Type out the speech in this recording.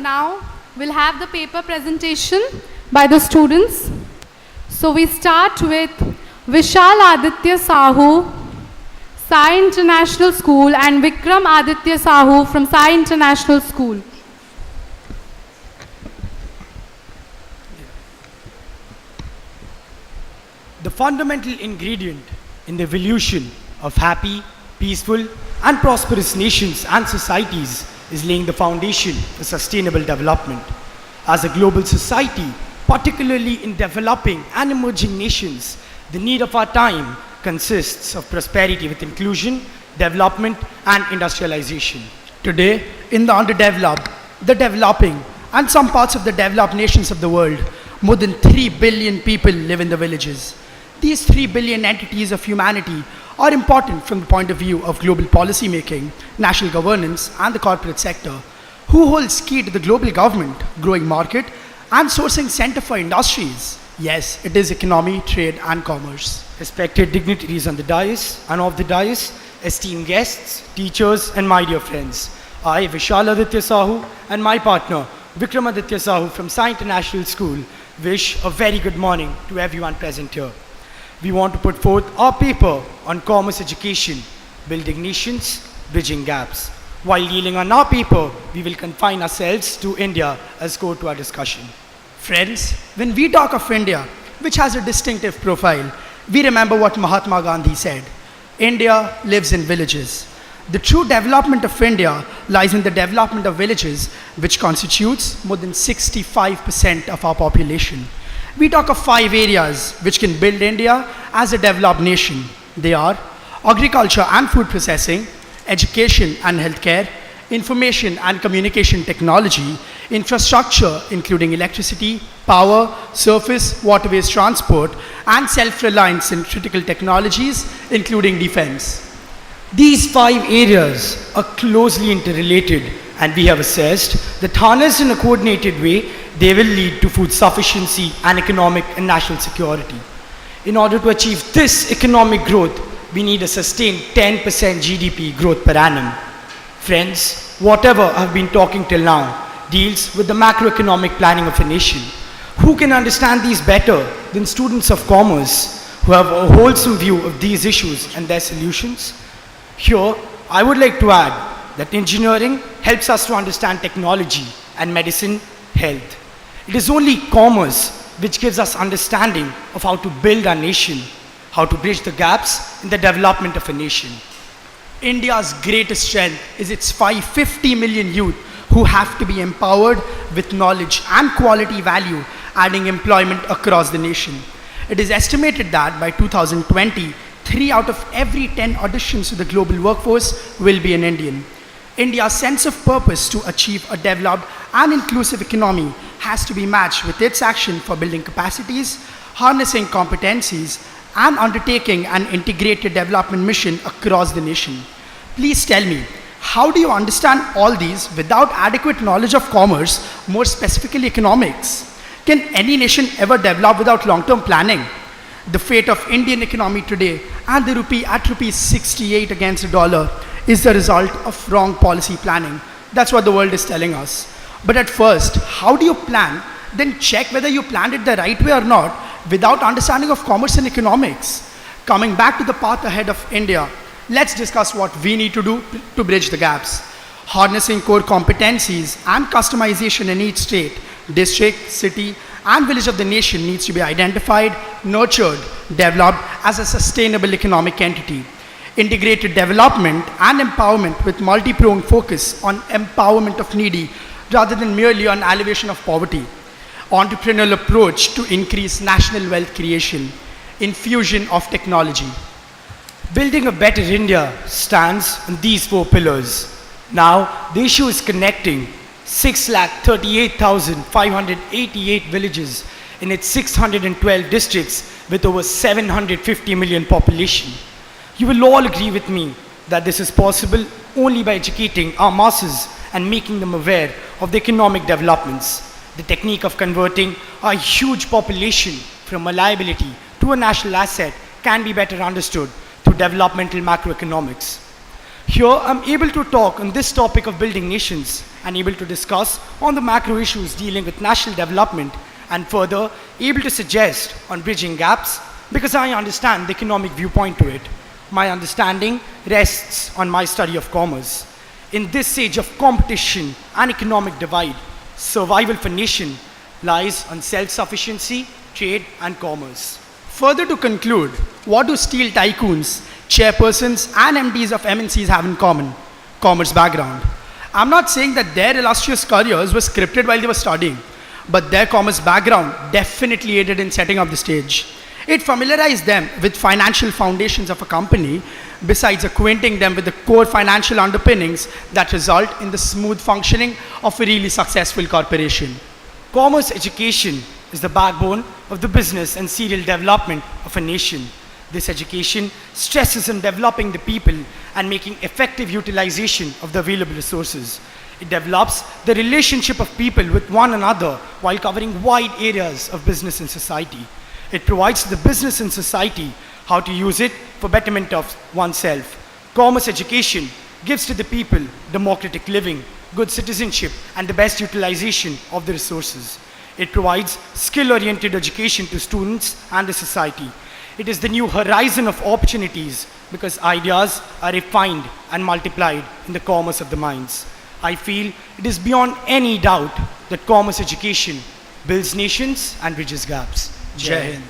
now we'll have the paper presentation by the students. So we start with Vishal Aditya Sahoo, Sai International School, and Vikram Aditya Sahoo from Sai International School. The fundamental ingredient in the evolution of happy, peaceful, and prosperous nations and societies is laying the foundation for sustainable development. As a global society, particularly in developing and emerging nations, the need of our time consists of prosperity with inclusion, development, and industrialization. Today, in the underdeveloped, the developing, and some parts of the developed nations of the world, more than 3 billion people live in the villages. These 3 billion entities of humanity are important from the point of view of global policy making, national governance, and the corporate sector. Who holds key to the global government, growing market, and sourcing center for industries? Yes, it is economy, trade, and commerce. Respected dignitaries on the dais and off the dais, esteemed guests, teachers, and my dear friends. I, Vishal Aditya Sahoo, and my partner, Vikram Aditya Sahoo from Sai International School, wish a very good morning to everyone present here. We want to put forth our paper on commerce education, building nations, bridging gaps. While dealing on our paper, we will confine ourselves to India as core to our discussion. Friends, when we talk of India, which has a distinctive profile, we remember what Mahatma Gandhi said. India lives in villages. The true development of India lies in the development of villages, which constitutes more than 65% of our population. We talk of 5 areas which can build India as a developed nation. They are agriculture and food processing, education and healthcare, information and communication technology, infrastructure including electricity, power, surface, waterways transport, and self-reliance in critical technologies including defense. These 5 areas are closely interrelated, and we have assessed that harnessed in a coordinated way, they will lead to food sufficiency and economic and national security. In order to achieve this economic growth, we need a sustained 10% GDP growth per annum. Friends, whatever I've been talking till now deals with the macroeconomic planning of a nation. Who can understand these better than students of commerce who have a wholesome view of these issues and their solutions? Here, I would like to add that engineering helps us to understand technology and medicine, health. It is only commerce which gives us understanding of how to build our nation, how to bridge the gaps in the development of a nation. India's greatest strength is its 550 million youth who have to be empowered with knowledge and quality value, adding employment across the nation. It is estimated that by 2020, 3 out of every 10 auditions to the global workforce will be an Indian. India's sense of purpose to achieve a developed and inclusive economy has to be matched with its action for building capacities, harnessing competencies, and undertaking an integrated development mission across the nation. Please tell me, how do you understand all these without adequate knowledge of commerce, more specifically economics? Can any nation ever develop without long-term planning? The fate of Indian economy today and the rupee at rupees 68 against the dollar is the result of wrong policy planning. That's what the world is telling us. But at first, how do you plan? Then check whether you planned it the right way or not without understanding of commerce and economics. Coming back to the path ahead of India, let's discuss what we need to do to bridge the gaps. Harnessing core competencies and customization in each state, district, city, and village of the nation needs to be identified, nurtured, developed as a sustainable economic entity. Integrated development and empowerment with multi-pronged focus on empowerment of needy rather than merely on alleviation of poverty. Entrepreneurial approach to increase national wealth creation. Infusion of technology. Building a better India stands on these 4 pillars. Now, the issue is connecting 638,588 villages in its 612 districts with over 750 million population. You will all agree with me that this is possible only by educating our masses and making them aware of the economic developments. The technique of converting a huge population from a liability to a national asset can be better understood through developmental macroeconomics. Here, I'm able to talk on this topic of building nations and able to discuss on the macro issues dealing with national development and further able to suggest on bridging gaps because I understand the economic viewpoint to it. My understanding rests on my study of commerce. In this age of competition and economic divide, survival for nation lies on self-sufficiency, trade and commerce. Further to conclude, what do steel tycoons, chairpersons and MDs of MNCs have in common? Commerce background. I'm not saying that their illustrious careers were scripted while they were studying, but their commerce background definitely aided in setting up the stage. It familiarized them with financial foundations of a company, besides acquainting them with the core financial underpinnings that result in the smooth functioning of a really successful corporation. Commerce education is the backbone of the business and serial development of a nation. This education stresses on developing the people and making effective utilization of the available resources. It develops the relationship of people with one another while covering wide areas of business and society. It provides to the business and society how to use it for betterment of oneself. Commerce education gives to the people democratic living, good citizenship, and the best utilization of the resources. It provides skill-oriented education to students and the society. It is the new horizon of opportunities because ideas are refined and multiplied in the commerce of the minds. I feel it is beyond any doubt that commerce education builds nations and bridges gaps. Jai Hind.